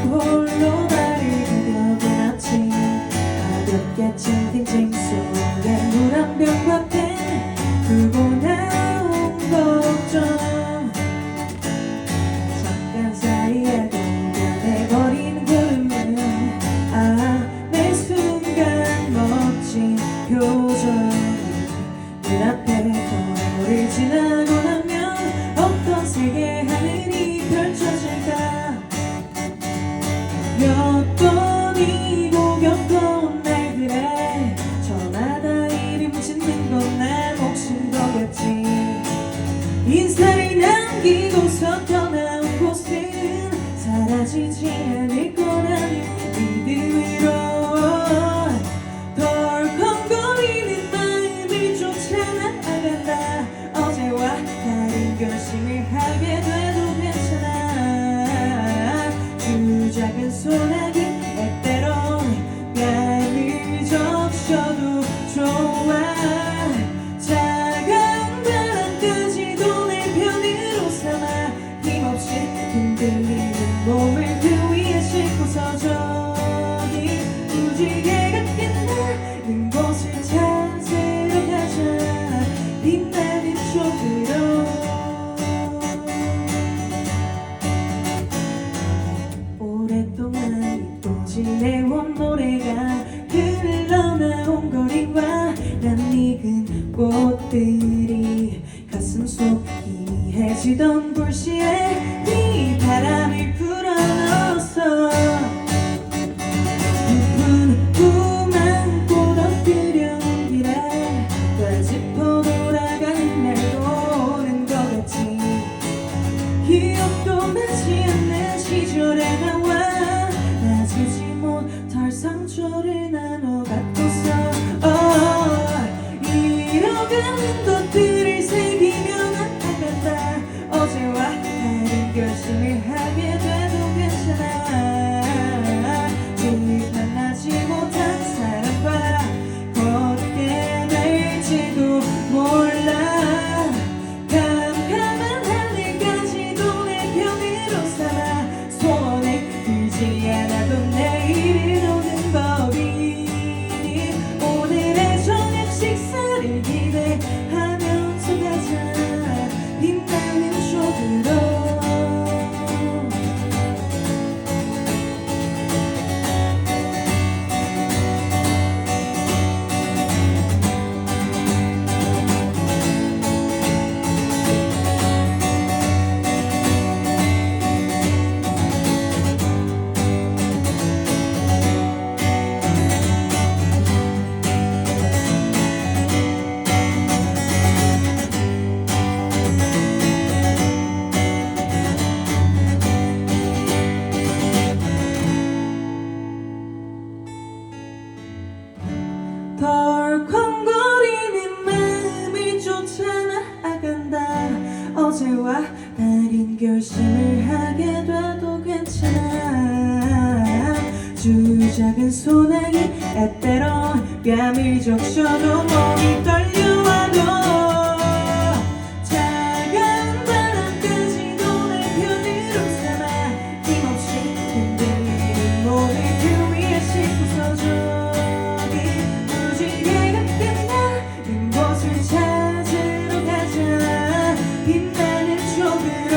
홀로 발을 디뎌본 아침 가볍게 찡찡찡 속에 물 한 병과 펜 두고 나온 걱정 잠깐 사이에도 변해버린 구름은 매 순간 멋진 표정이 눈앞에 거울을 지나고 나면 어떤 색의 하늘이 펼쳐질까 몇 번이고 몇 번 날들에 저마다 이름 짓는 건 내 몫인 거겠지 인사를 남기고서 떠나온 곳은 사라지지 않을 거라는 믿음으로 덜컹거리는 마음을 쫓아 나아간다 어제와 다른 결심을 하게 돼도 괜찮아 작은 소나기 때때론 뺨을 적셔도 좋아 차가운 바람까지도 내 편으로 삼아 힘없이 흔들리는 몸을 그 위에 싣고서 저기 무지개가 빛나는 곳을 찾으러 가자 빛나는 쪽으로 오랫동안 잊고 지내온 노래가 흘러나온 거리와 난 익은 꽃들이 가슴속 희미해지던 불시에 네 바람을 불어넣었어 부푼한 꽃 엎드려온 길에 되짚어 돌아가는 날도 오는 것 같지 기억도 나지 않는 시절에 나와 나지지 못할 상처를 나눠 갖고서 잃어가는 것들을 새기며 나아간다 어제와 다른 결심을 하게 돼도 괜찮아 늘 만나지 못한 사람과 걷게 될지도 몰라 캄캄한 하늘까지도 내 편으로 삼아 소원을 들지 않아도 내일은 오는 법이니 오늘의 저녁 식사를 기대하면서 가자 빛나는 쪽으로 덜컹거리는 마음을 쫓아 나아간다 어제와 다른 결심을 하게 돼도 괜찮아 주작은 소나기 때때론 뺨을 적셔도 몸이 떨려와도 차가운 바람까지도 내 편으로 삼아 힘없이 흔들리는 몸을 그 위에 싣고서 저기 무지개가 빛나는 곳을 찾으러 가자 빛나는 쪽으로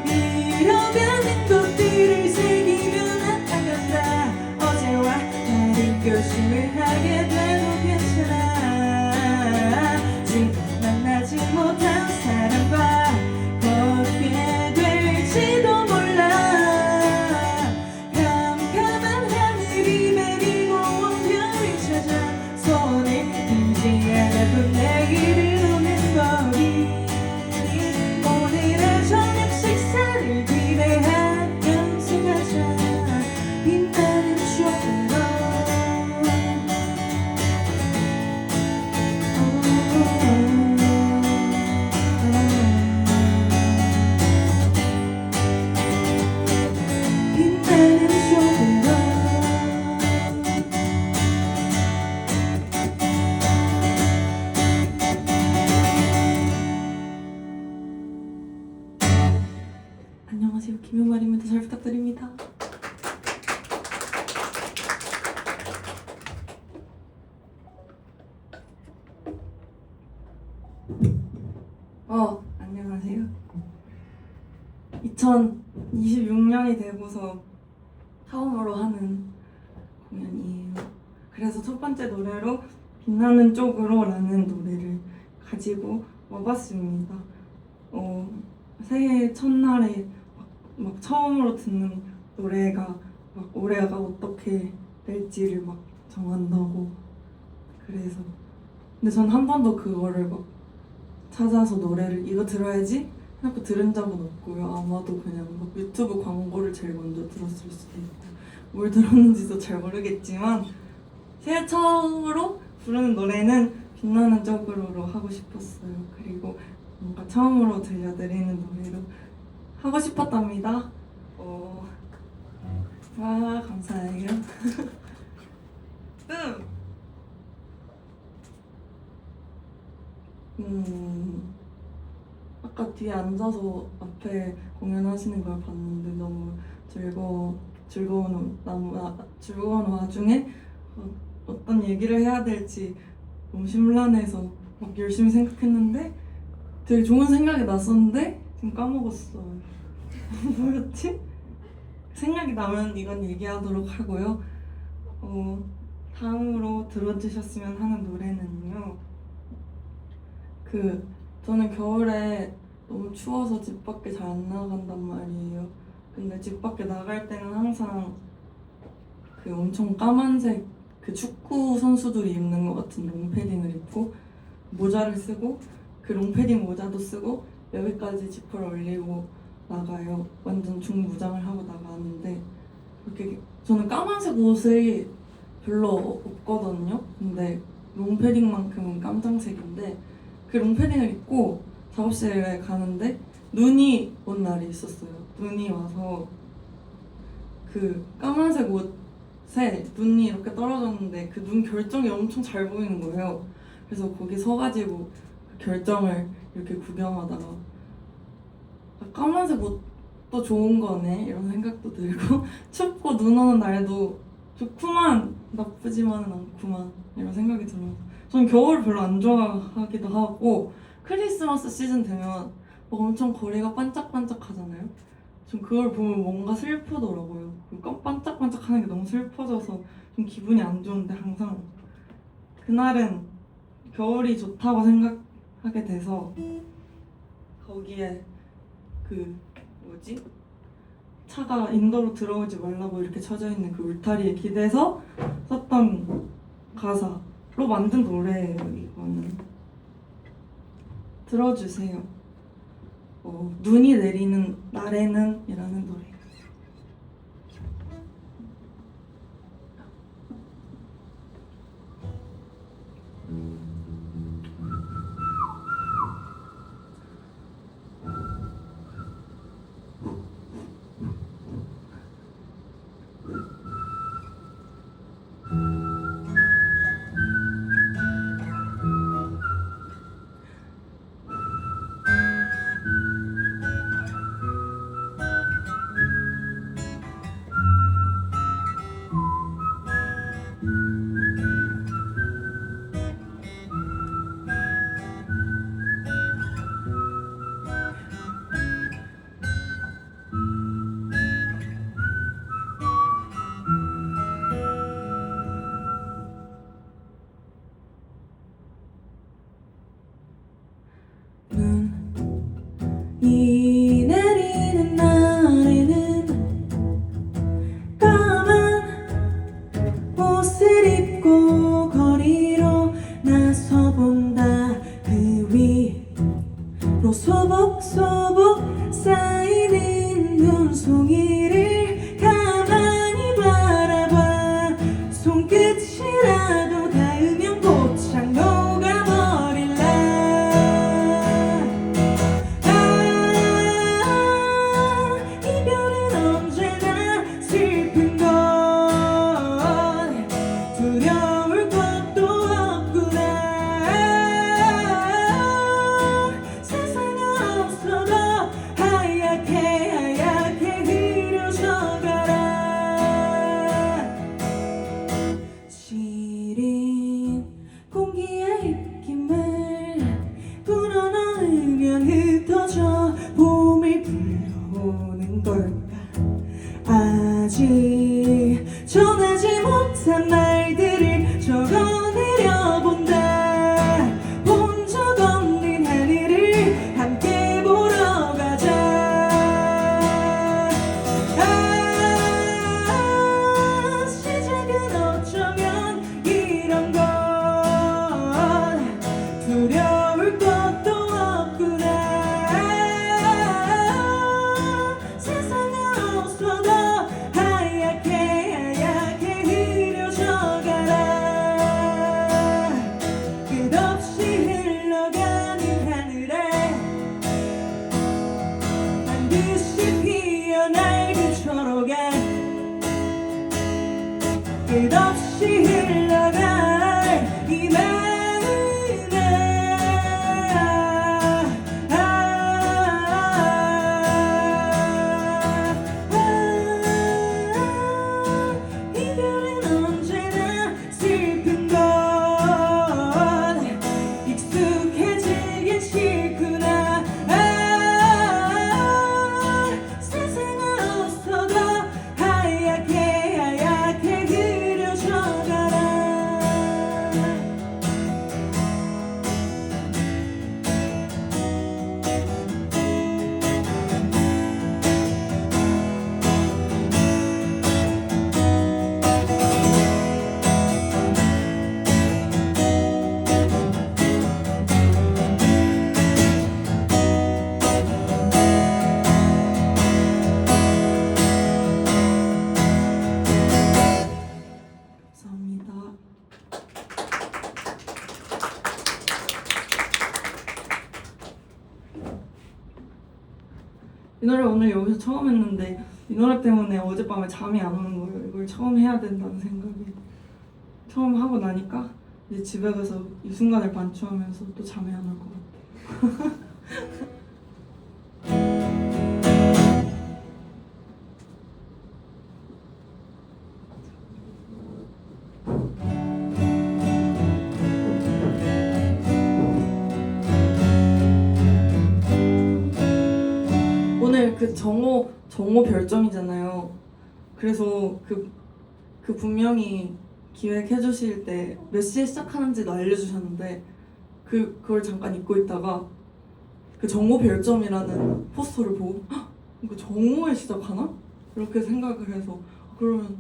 잃어가는 것들을 새기며 나아간다 어제와 다른 결심을 하게 돼도 괜찮아 부탁드립니다. 안녕하세요. 2026년이 되고서 처음으로 하는 공연이에요. 그래서 첫 번째 노래로 빛나는 쪽으로 라는 노래를 가지고 와봤습니다. 새해 첫날에 막 처음으로 듣는 노래가 막 올해가 어떻게 될지를 막 정한다고 그래서 근데 전 한 번도 그거를 막 찾아서 노래를 이거 들어야지 해놓고 들은 적은 없고요. 아마도 그냥 막 유튜브 광고를 제일 먼저 들었을 수도 있고 뭘 들었는지도 잘 모르겠지만 새해 처음으로 부르는 노래는 빛나는 쪽으로로 하고 싶었어요. 그리고 뭔가 처음으로 들려드리는 노래로 하고 싶었답니다. 와 감사해요. 아까 뒤에 앉아서 앞에 공연하시는 걸 봤는데 너무 즐거운 와중에 어떤 얘기를 해야 될지 너무 심란해서 막 열심히 생각했는데 되게 좋은 생각이 났었는데 지금 까먹었어요. 뭐였지? 생각이 나면 이건 얘기하도록 하고요. 다음으로 들어주셨으면 하는 노래는요. 저는 겨울에 너무 추워서 집 밖에 잘 안 나간단 말이에요. 근데 집 밖에 나갈 때는 항상 엄청 까만색 축구 선수들이 입는 것 같은 롱패딩을 입고 모자를 쓰고 롱패딩 모자도 쓰고 여기까지 지퍼를 올리고 나가요. 완전 중무장을 하고 나가는데 이렇게 저는 까만색 옷이 별로 없거든요. 근데 롱패딩만큼은 깜장색인데 롱패딩을 입고 작업실에 가는데 눈이 온 날이 있었어요. 눈이 와서 까만색 옷에 눈이 이렇게 떨어졌는데 눈 결정이 엄청 잘 보이는 거예요. 그래서 거기 서가지고 결정을 이렇게 구경하다가 까만색 옷도 좋은 거네 이런 생각도 들고 춥고 눈 오는 날도 좋구만 나쁘지만은 않구만 이런 생각이 들어서 저는 겨울을 별로 안 좋아하기도 하고 크리스마스 시즌 되면 막 엄청 거리가 반짝반짝 하잖아요. 전 그걸 보면 뭔가 슬프더라고요. 반짝반짝하는 게 너무 슬퍼져서 좀 기분이 안 좋은데 항상 그날은 겨울이 좋다고 생각하게 돼서 거기에 차가 인도로 들어오지 말라고 이렇게 쳐져 있는 울타리에 기대서 썼던 가사로 만든 노래예요. 이거는 들어주세요. 눈이 내리는 날에는 이라는 노래. 아직 전하지 못한 말들을 적어내려 본다. 본 적 없는 하늘을 함께 보러 가자. 시작은 어쩌면 이런 건 두려울 것도 없구나. 세상은 없어도 하얗게 하얗게 흐려져가라. 끝없이 흘러가는 하늘에 반드시 피어날 그 초록에 끝없이 흘러갈 이 마음에 이별은 언제나 슬픈 건 익숙해지긴 싫구나. 세상은 없어도 하얗게 하얗게 그려져가라. 감사합니다. 이 노래 오늘 여기서 처음 했는데 이 노래 때문에 어젯밤에 잠이 안 오는 거예요. 이걸 처음 해야 된다는 생각이. 처음 하고 나니까 이제 집에 가서 이 순간을 반추하면서 또 잠이 안 올 것 같아요. 오늘 그 정오 별점이잖아요. 그래서 그 분명히 기획해 주실 때 몇 시에 시작하는지도 알려주셨는데 그걸 잠깐 잊고 있다가 그 정오 별점이라는 포스터를 보고 헉, 이거 정오에 시작하나? 이렇게 생각을 해서 그러면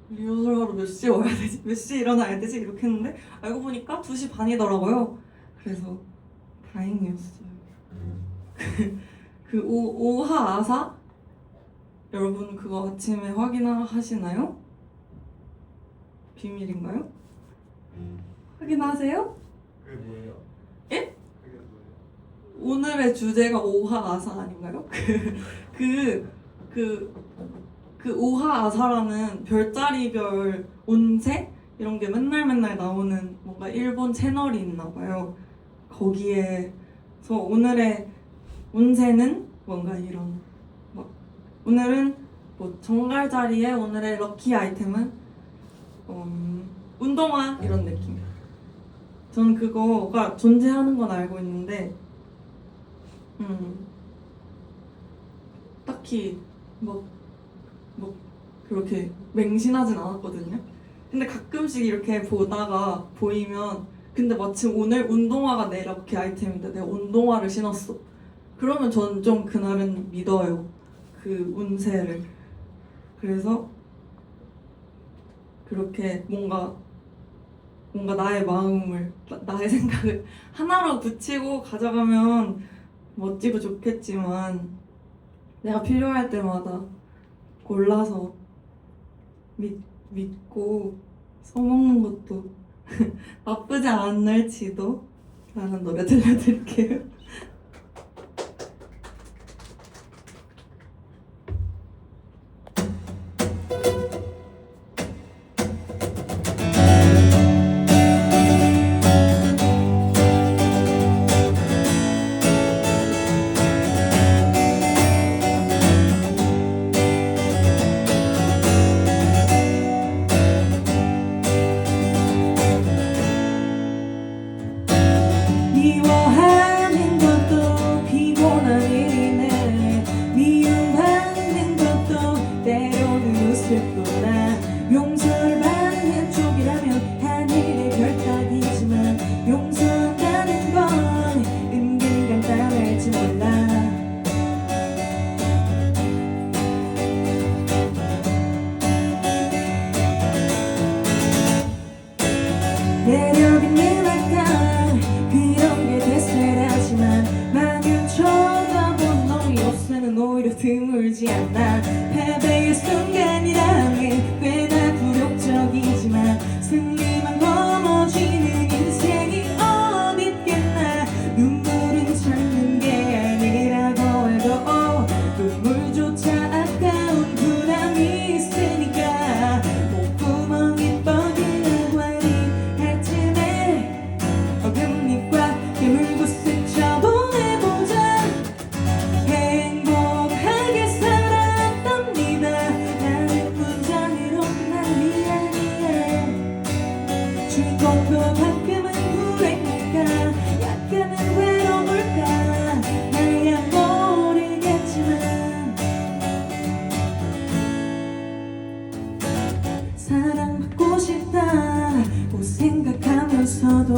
리허설하러 몇 시에 와야 되지? 몇 시에 일어나야 되지? 이렇게 했는데 알고 보니까 2시 반이더라고요. 그래서 다행이었어요. 그 오하 아사? 여러분 그거 아침에 확인하시나요? 비밀인가요? 확인하세요? 그게 뭐예요? 예? 그게 뭐예요? 오늘의 주제가 오하 아사 아닌가요? 그 오하 아사라는 별자리별 운세 이런 게 맨날 나오는 뭔가 일본 채널이 있나 봐요. 거기에서 오늘의 운세는 뭔가 이런 막 오늘은 뭐 정갈자리에 오늘의 럭키 아이템은 운동화 이런 느낌. 저는 그거가 존재하는 건 알고 있는데 딱히 뭐 그렇게 맹신하진 않았거든요. 근데 가끔씩 이렇게 보다가 보이면 근데 마침 오늘 운동화가 내 럭키 아이템인데 내가 운동화를 신었어. 그러면 전 좀 그날은 믿어요. 그 운세를. 그래서 그렇게 뭔가 나의 마음을 나의 생각을 하나로 붙이고 가져가면 멋지고 좋겠지만 내가 필요할 때마다 골라서 믿고 써먹는 것도 나쁘지 않을지도 라는 노래 들려드릴게요. 미워하는 웃을 거라. 용서를 받는 쪽이라면 하늘의 별 따기지만 용서한다는 건 은근 간단할지 몰라. 매력 있는 악당 그런 게 대세라지만 마냥 쳐다본 너의 옷에는 오히려 드물지 않나. 패배의 순간이라면 꽤나 굴욕적이지만 승리만 거머쥐는 인생이 어딨겠나. 눈물은 참는 게 아니라고 해도 눈물조차 아까운 부담이 있으니까 목구멍이 뻐기는 관리 할 틈에 어금니과 깨물고 스쳐보내보자. 행복하게 살았답니다. 나는 문장으로 끝난 이야기에 주인공도 가끔은 불행할까 약간은 외로울까 나야 모르겠지만 사랑받고 싶다고 생각하면서도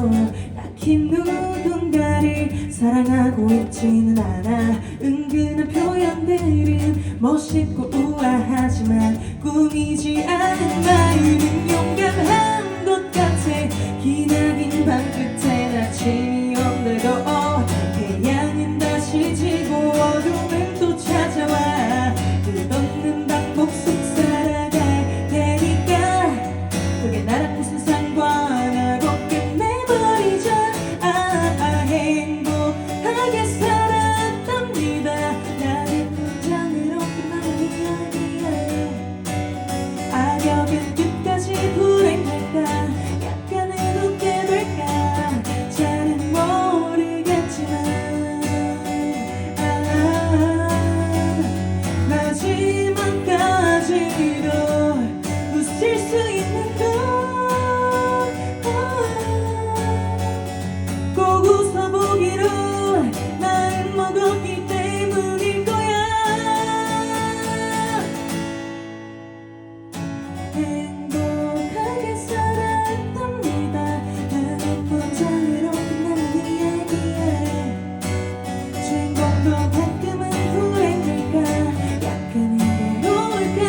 딱히 누군가를 사랑하고 있지는 않아. 은근한 표현들은 멋있고 우아하지만 꾸미지 않은 마음은 용감한 것 같아. 기나긴 밤 끝에 아침이 온대도 태양은 다시 지고 어둠은 또 찾아와. 끝없는 반복 속 살아갈 테니까 그게 나랑 무슨 상관하고 끝내버리자. 행복하게 살았답니다. 나는 문장으로 끝나는 이야기야. 악역은 끝까지 불행할까 약간은 웃게 될까 잘은 모르겠지만 마지막까지도 웃을 수 있는 걸 꼭 웃어보기로 마음 먹었기 때문일 거야. 행복하게 살았답니다. 나는 문장으로 끝나는 이야기에 주인공도 가끔은 불행할까 약간은 외로울까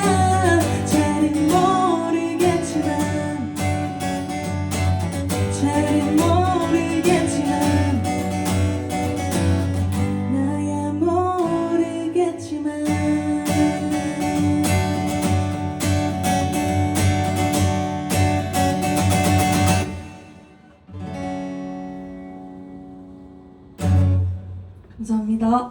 잘은 모르겠지만 나야 모르겠지만 감사합니다.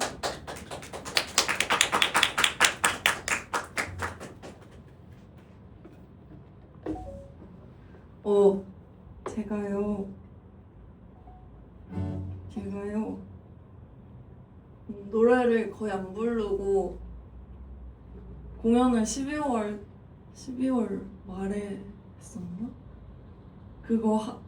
제가요 노래를 거의 안 부르고 공연을 12월 말에 했었나? 그거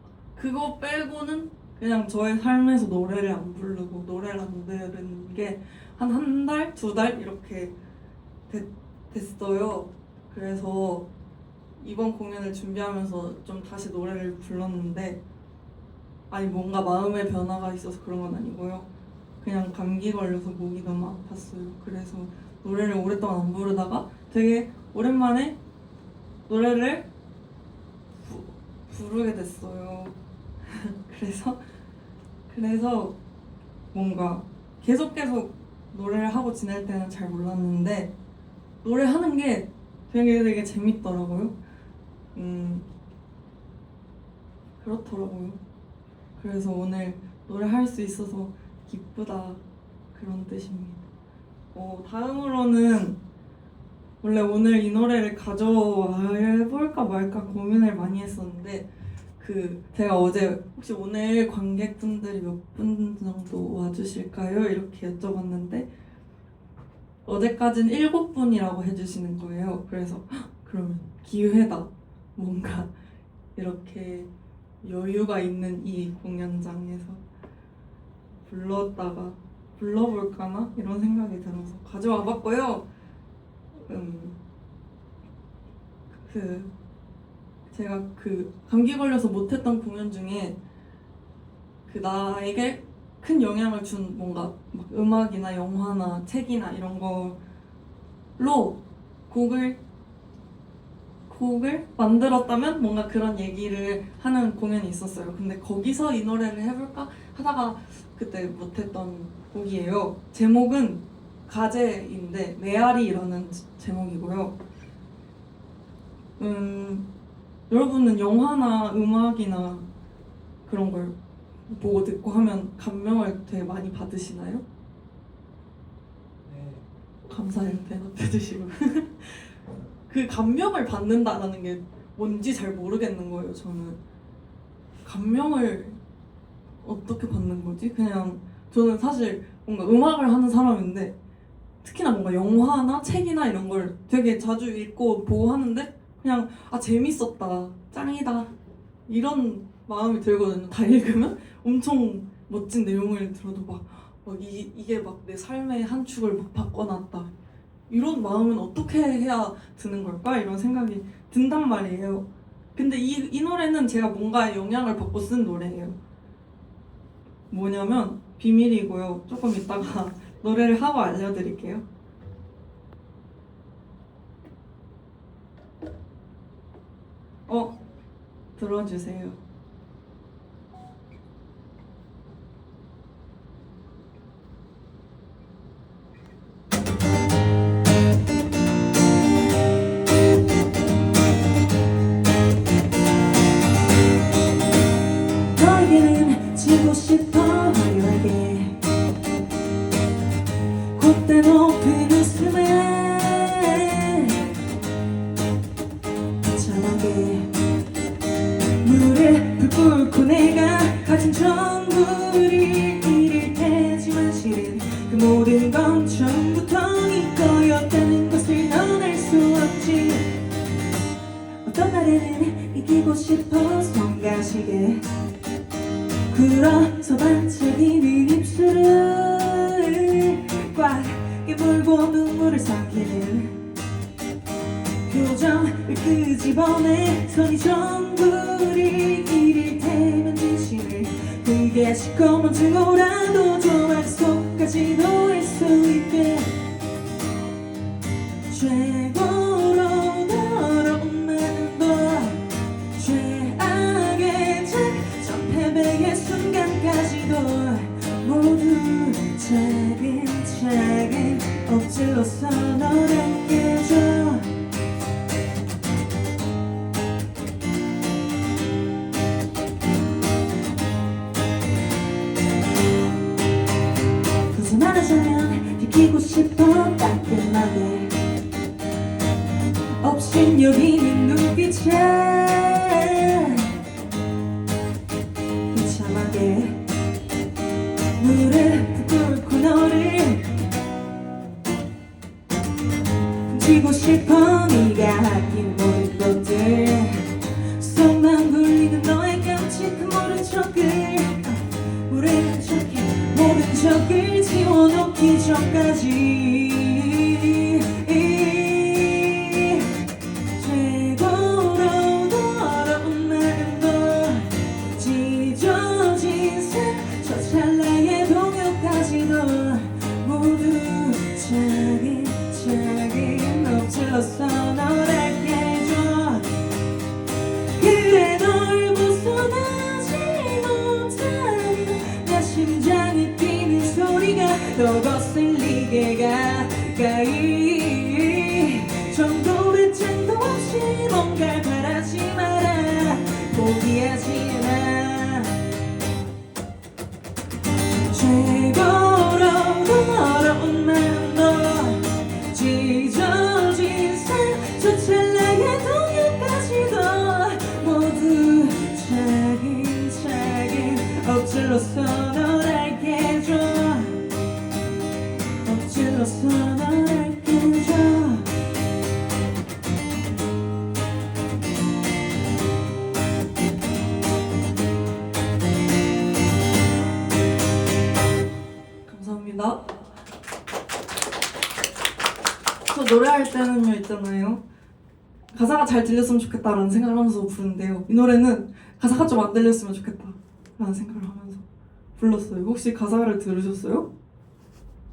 빼고는 그냥 저의 삶에서 노래를 안 부르고 노래를 안 들은 게 한 달, 2달 이렇게 됐어요. 그래서 이번 공연을 준비하면서 좀 다시 노래를 불렀는데 아니 뭔가 마음의 변화가 있어서 그런 건 아니고요. 그냥 감기 걸려서 목이 너무 아팠어요. 그래서 노래를 오랫동안 안 부르다가 되게 오랜만에 노래를 부르게 됐어요. 그래서 뭔가 계속 노래를 하고 지낼 때는 잘 몰랐는데 노래하는 게 되게 재밌더라고요. 그렇더라고요. 그래서 오늘 노래할 수 있어서 기쁘다 그런 뜻입니다. 다음으로는 원래 오늘 이 노래를 가져와볼까 말까 고민을 많이 했었는데 제가 어제 혹시 오늘 관객분들이 몇 분 정도 와주실까요? 이렇게 여쭤봤는데 어제까지는 7분이라고 해주시는 거예요. 그래서 그러면 기회다. 뭔가 이렇게 여유가 있는 이 공연장에서 불러볼까나? 이런 생각이 들어서 가져와 봤고요. 제가 감기 걸려서 못했던 공연 중에 나에게 큰 영향을 준 뭔가 막 음악이나 영화나 책이나 이런 걸로 곡을 만들었다면 뭔가 그런 얘기를 하는 공연이 있었어요. 근데 거기서 이 노래를 해볼까 하다가 그때 못했던 곡이에요. 제목은 가제인데 메아리라는 제목이고요. 여러분은 영화나 음악이나 그런 걸 보고 듣고 하면 감명을 되게 많이 받으시나요? 네. 감사해요, 대답해 주시고. 그 감명을 받는다라는 게 뭔지 잘 모르겠는 거예요, 저는. 감명을 어떻게 받는 거지? 그냥 저는 사실 뭔가 음악을 하는 사람인데 특히나 뭔가 영화나 책이나 이런 걸 되게 자주 읽고 보고 하는데 그냥 재밌었다, 짱이다 이런 마음이 들거든요. 다 읽으면 엄청 멋진 내용을 들어도 이게 막 내 삶의 한 축을 막 바꿔놨다 이런 마음은 어떻게 해야 드는 걸까? 이런 생각이 든단 말이에요. 근데 이 노래는 제가 뭔가 영향을 받고 쓴 노래예요. 뭐냐면 비밀이고요. 조금 이따가 노래를 하고 알려드릴게요. 들어주세요. 너에게는 지고 싶어 화려하게 곱게 높은 웃음에 비참하게 물을 끓고 내가 가진 전부를 잃을 테지만 실은 그 모든 건 처음부터 네 거였다는 것을 넌 알 수 없지. 어떤 날에는 이기고 싶어 성가시게 굴어서 반짝이는 입술을 꽉 깨물고 눈물을 삼키는 표정을 끄집어내 선이 전부를 잃을 테면 진심을 그게 시커먼 증오라도 좀 약속까지도 할 수 있게 최고로 더러운 마음도 최악의 작전 패배의 순간까지도 모두 차근차근 엎질러서 너에게 줘. 굳이 말하자면 비키고 싶어 따끔하게 업신여기는 눈빛에 비참하게 물을 끓고 너를 훔치고 싶어 네가 아낀 모든 것들 속만 굴리는 너의 깜찍한 모른 척을 모른 척해 모든 적을 지워놓기 전까지 최고로 더러운 마음도 찢어진 상처 찰나의 동요까지도 모두 차근차근 엎질러서 너에게 줘. 그래 널 벗어나지 못하는 내 심장이 뛰는 소리가 더 거슬리게 가까이 정도의 짝도 없이 뭔가 바라지 마라 포기하지 않아. 최고로 더러운 마음도 찢어진 상처 찰나의 동요까지도 모두 차근차근 엎질러서 너에게 줘. 엎질러서 너에게 줘. 감사합니다. 저 노래할 때는요 있잖아요. 가사가 잘 들렸으면 좋겠다라는 생각을 하면서 부르는데요. 이 노래는 가사가 좀 안 들렸으면 좋겠다라는 생각을 하면서 불렀어요. 혹시 가사를 들으셨어요?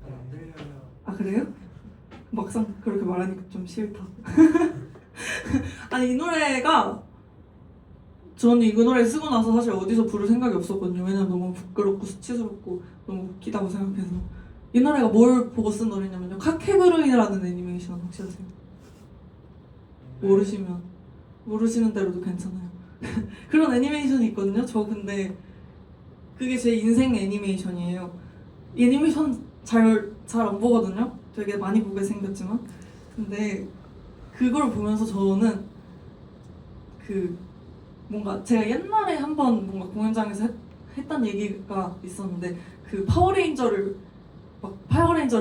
잘 안 들려요. 아 그래요? 막상 그렇게 말하니까 좀 싫다. 아니 이 노래가 저는 이 노래 쓰고 나서 사실 어디서 부를 생각이 없었거든요. 왜냐면 너무 부끄럽고 수치스럽고 너무 웃기다고 생각해서. 이 노래가 뭘 보고 쓴 노래냐면요, 카케브루이라는 애니메이션 혹시 아세요? 모르시는 대로도 괜찮아요. 그런 애니메이션이 있거든요. 저 근데 그게 제 인생 애니메이션이에요. 이 애니메이션 잘 안 보거든요. 되게 많이 보게 생겼지만 근데 그걸 보면서 저는 그 뭔가 제가 옛날에 한번 뭔가 공연장에서 했던 얘기가 있었는데, 그 파워레인저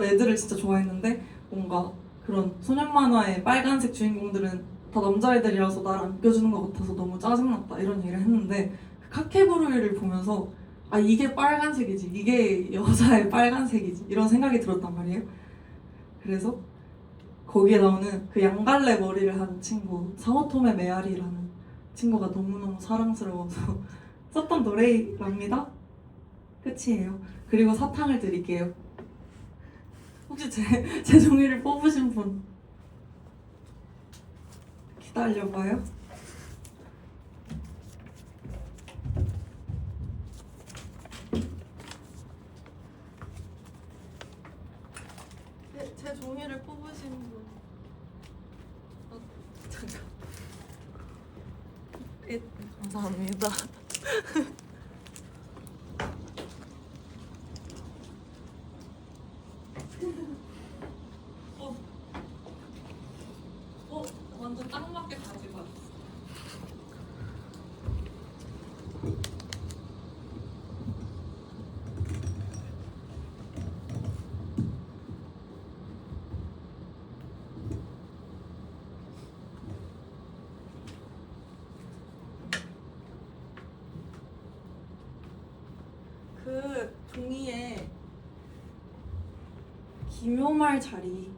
레드를 진짜 좋아했는데 뭔가 그런 소년 만화의 빨간색 주인공들은 다 남자애들이라서 나를 안겨주는 것 같아서 너무 짜증났다 이런 얘기를 했는데, 그 카케브루이를 보면서 아 이게 빨간색이지, 이게 여자의 빨간색이지 이런 생각이 들었단 말이에요. 그래서 거기에 나오는 그 양갈래 머리를 한 친구 사오토메 메아리라는 친구가 너무너무 사랑스러워서 썼던 노래랍니다. 끝이에요. 그리고 사탕을 드릴게요. 혹시 제 종이를 뽑으신 분 기다려봐요. 제 종이를 뽑으신 분. 잠깐. 감사합니다. 완전 딱 맞게 가지고 왔어. 그 종이에 기묘말 자리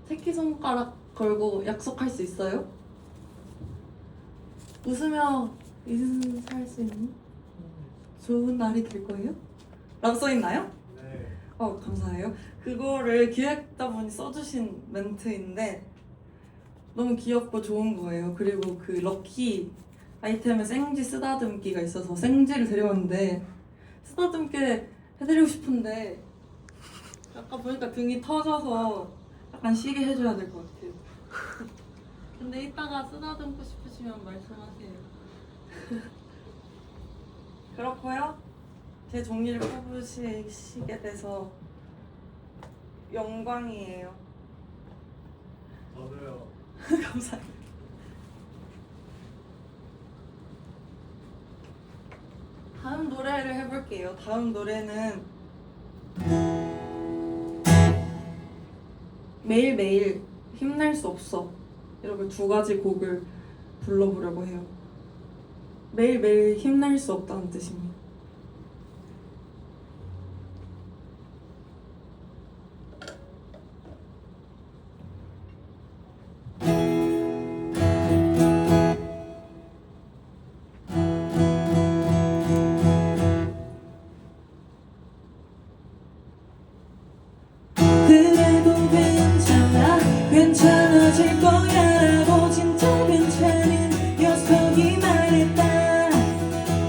새끼손가락 걸고 약속할 수 있어요? 웃으며 인생 살 수 있는 좋은 날이 될 거예요? 라고 써있나요? 네. 감사해요. 그거를 기획자분이 써주신 멘트인데 너무 귀엽고 좋은 거예요. 그리고 그 럭키 아이템에 생지 쓰다듬기가 있어서 생지를 데려왔는데 쓰다듬게 해드리고 싶은데 아까 보니까 등이 터져서 약간 쉬게 해줘야 될 것 같아요. 근데 이따가 쓰다듬고 싶으시면 말씀하세요. 그렇고요. 제 종이를 뽑으시게 돼서 영광이에요. 저도요. 감사해요. 다음 노래를 해볼게요. 다음 노래는 매일매일 힘낼 수 없어, 이렇게 두 가지 곡을 불러보려고 해요. 매일매일 힘낼 수 없다는 뜻입니다. 그래도 괜찮아질 거야라고 진짜 괜찮은 녀석이 말했다.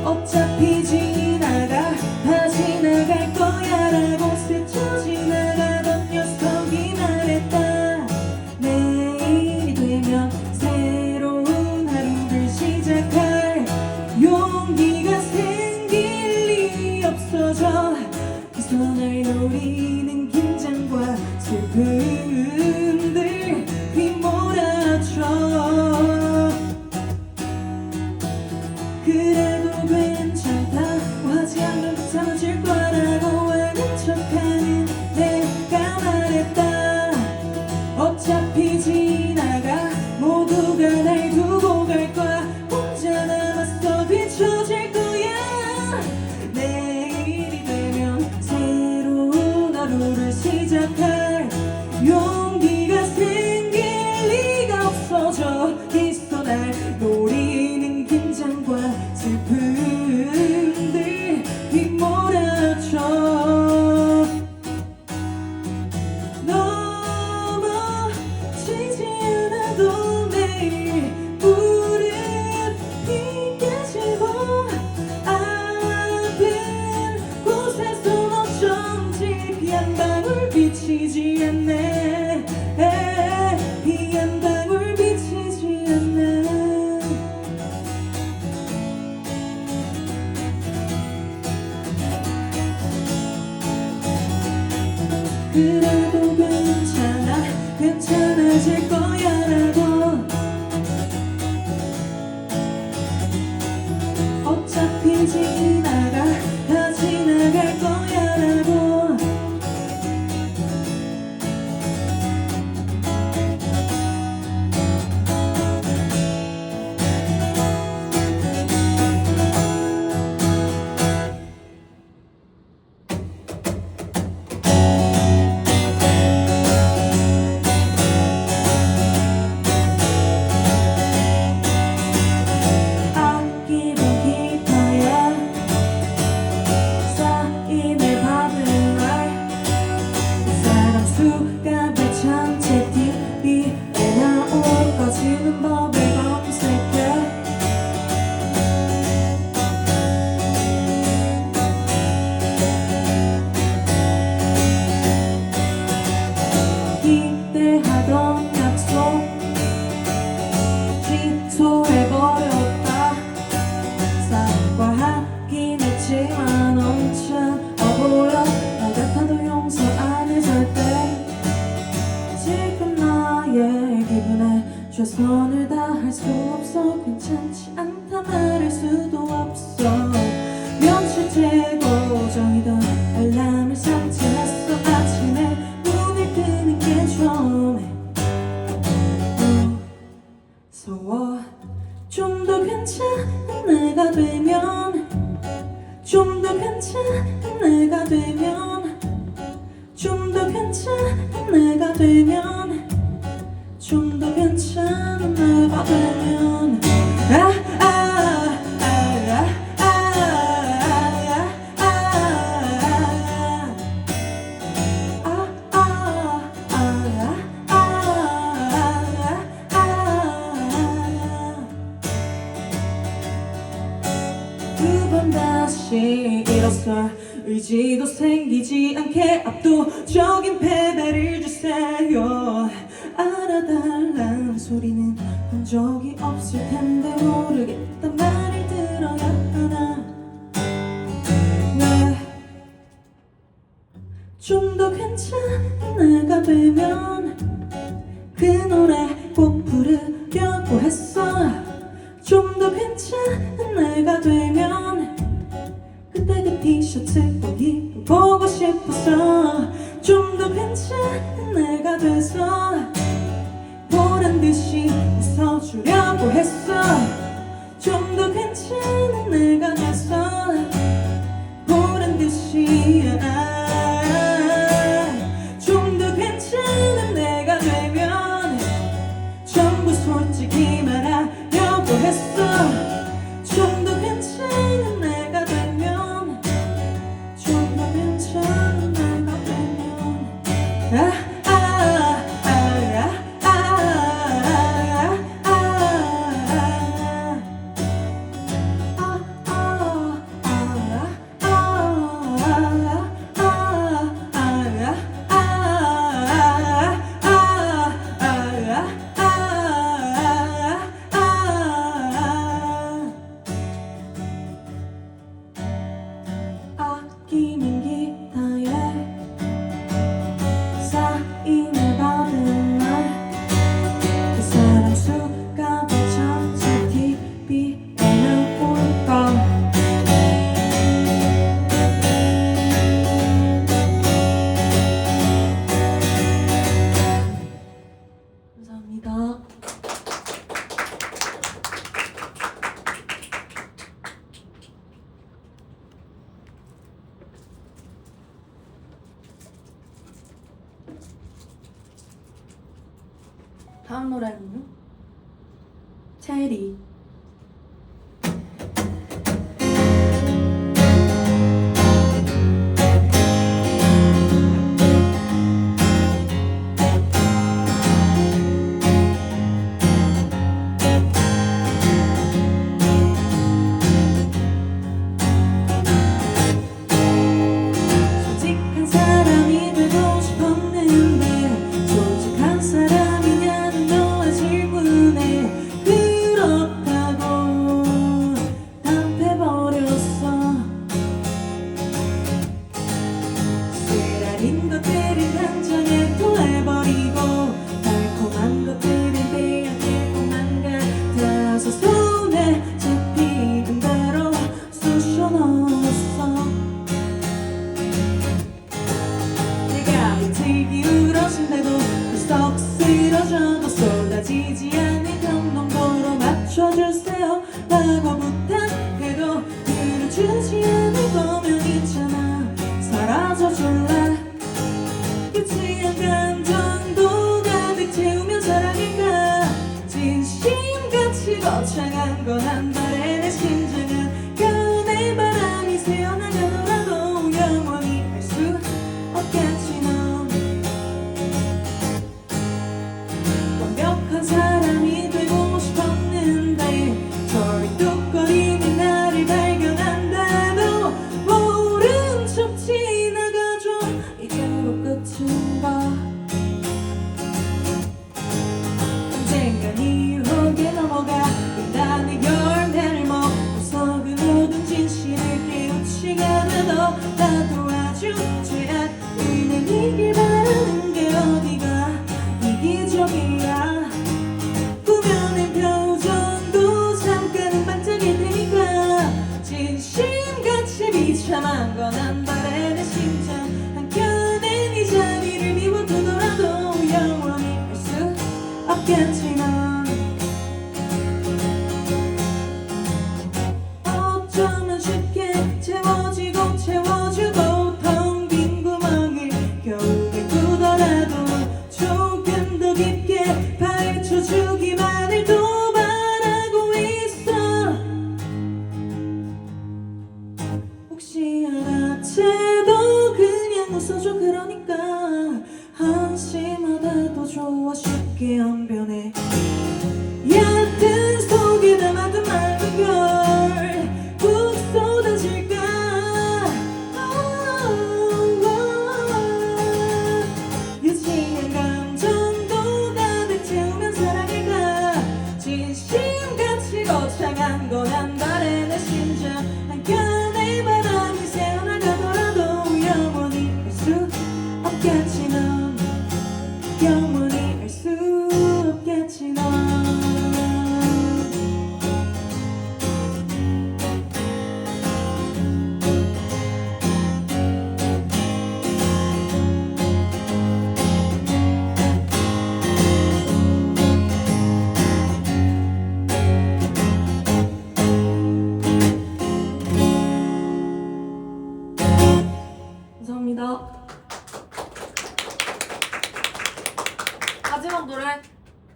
어차피 지나가 다 지나갈 거야라고 스쳐 지나가던 녀석이 말했다. 내일이 되면 새로운 하루를 시작할 용기가 생길 리 없어져. 그 손을 노리는 긴장과 슬픔들 휘몰아쳐. 그래도 괜찮다고 하지 않는 괜찮아질 거라고 아는 척하는 내가 말했다. 어차피 지나가 모두가 날 두고 갈 거야. 혼자 남았어 뒤처질 거야. 내일이 되면 새로운 하루를 시작할 용기가 생길 또 매일 무릎 핑계지고 아픈 곳에선 어쩐지 비 한 방울 비치지 않네. 비 한 방울 비치지 않네. 그래도 괜찮아 괜찮아질 거야라고 어차피 지나가 다 지나갈 거야라고 기대하던 약속 취소해버렸다. 사과하긴 했지만 엄청 어보여 나 같아도 용서 안 해 절대. 지금 나의 기분에 최선을 다할 수 없어. 괜찮지 않다 말할 수도 없어. 며칠째 고정이던 알람을 삭제했어. 아침에 눈을 뜨는 게 좀 무서워. 좀 더 괜찮은 내가 되면 좀 더 괜찮은 내가 되면 좀 더 괜찮은 내가 되면 좀 더 괜찮은 내가 되면 두 번 다시 일어설 의지도 생기지 않게 압도적인 패배를 주세요. 알아달라는 소리는 한 적이 없을 텐데 모르겠단 말을 들어야 하나. 왜 좀 더 괜찮은 내가 되면 그 노래 꼭 부르려고 했어. 좀 더 괜찮은 내가 되면 그때 그 티셔츠 꼭 입어보고 싶었어. 좀 더 괜찮은 내가 돼서 보란 듯이 웃어주려고 했어. 좀 더 괜찮은 내가 돼서 보란 듯이 좀 더 괜찮은 내가 되면 전부 솔직히 말하려고 했어. 좀 더 괜찮은 내가 되면 좀 더 괜찮은 내가 되면 아끼는 기타에 사인을 받은 날 그 사람 수가 더 참새 TV에 나올까. 감사합니다. 다음 노래는요? 체리. 사라지지 않는 감동도로 맞춰주세요 라고 부탁해도 들어주지 않을 거면 있잖아 사라져줄래 유치한 감정도 가득 채우면 사랑일까 진심같이 거창한 건 한 달에 내 심장은 겨우내 바람이 새어나가더라도 영원히 할 수 없겠지 넌 완벽한 사람이 되고 싶었는데 털뚝거리는 나를 발견한다도 모른 척 지나가줘 이대로 끝인가 언젠간 이 유혹에 넘어가 인간의 열매를 먹고서 그 모든 진실을 깨우치가 나도 나도 아주 죄악을 이길 바라는 게 어디가 이기적이야 꾸며낸 표정도 잠깐은 반짝일 테니까 진심같이 비참한 건 한 발에 내 심장 한켠에 네 자리를 비워두더라도 영원히 할 수 없겠지 넌 어쩌면 쉽게 채워지고 채워주고 텅 빈 구멍을 겨우 메꾸더라도 조금 더 깊게 파헤쳐주기만을 또 바라고 있어 혹시 알아채도 그냥 웃어줘 그러니까 한심하다도 좋아 쉽게 언변해 얕은 속에 담아둔 맑은 별푹 쏟아질까 유치한 감정도 가득 채우면 사랑일까 진심같이 거창한 건 한 달에 내 심장 한켠에 바람이 새어나가더라도 영원히 할 수 없겠지 넌 영원히 할 수 없겠지 넌 감사합니다. 마지막 노래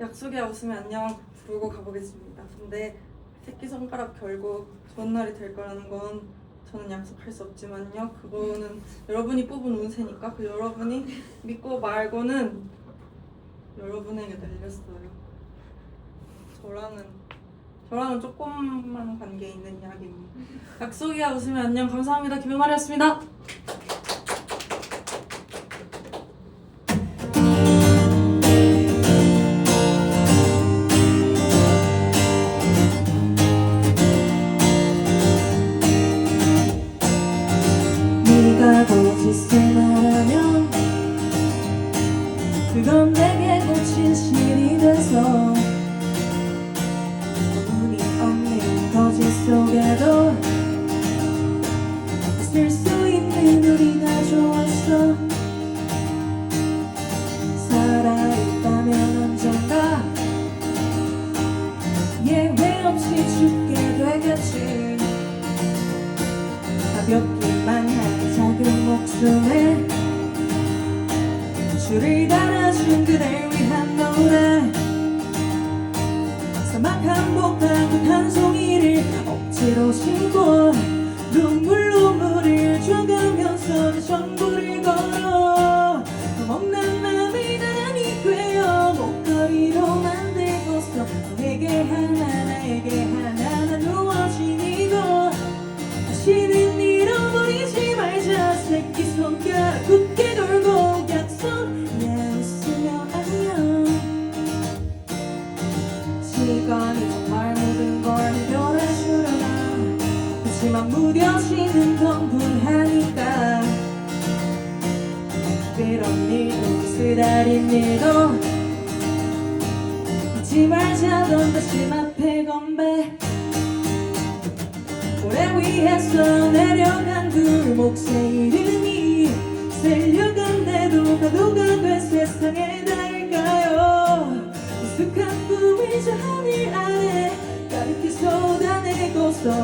약속이야 웃으면 안녕 부르고 가보겠습니다. 근데 새끼손가락 결국 좋은 날이 될 거라는 건 저는 약속할 수 없지만요. 그거는 여러분이 뽑은 운세니까 그 여러분이 믿고 말고는 여러분에게 달렸어요. 저랑은 조금만 관계 있는 이야기입니다. 약속이야 웃으면 안녕 감사합니다. 김용말이었습니다. 네가 거짓을 말하면 그건 내게 곧 진실이 돼서 의미 없는 거짓 속에도 웃을 수 있는 우리가 좋았어 살아있다면 언젠가 예외 없이 죽게 되겠지 가볍기만 한 작은 목숨에 줄을 달아준 그댈 위한 노래 사막 한복하고 한 송이를 억지로 신고 눈물로 물을 줘가면서 내 전부를 걸어 먹는 맘을 나란히 꿰어 목걸이로 만들고서 너에게 하나 나에게 하나 나누어진 이곳 다시는 잃어버리지 말자 새끼손가락 굳게 걸고 약속이야 웃으며 안녕 시간이 정말 모든 걸 해결해주려나 그치만 무뎌지는 건 불하니까 그런 일도 쓰다린 일도 잊지 말자던 다시 앞에 건배 오래 위에서 내려간 그 몫의 이름이 쓸려간데도 가도가 돼 세상에 닿을까요 우스한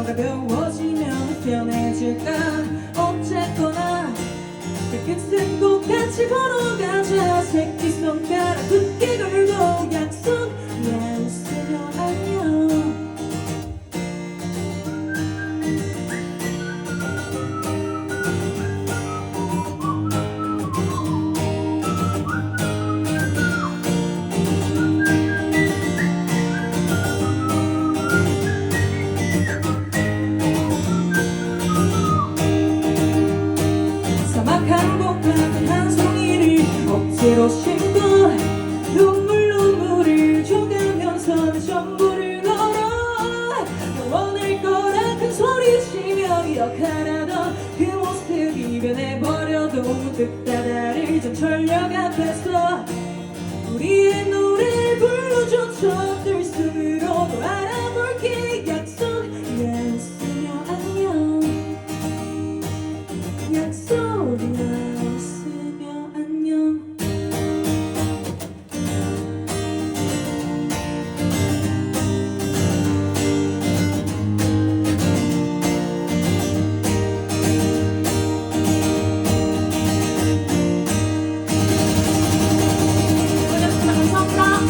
가벼워지면 편해질까. 어쨌거나 끝은 꼭 같이 걸어가자. 새끼손가락 굳게 걸고 약속 웃으며 안녕. 사막한 복합은 한 송이를 억지로 심고 눈물을 줘가면서 내 전부를 걸어. 영원할 거라 큰 소리치며 기억하라던 그 모습이 변해버려도 문득 다다를 전 철벽 앞에서 우리의 노래를 불러줘. 저 들숨으로도 알아볼게. 약속 웃으며 안녕. 약속이나 웃으며 안녕. 감사합니다.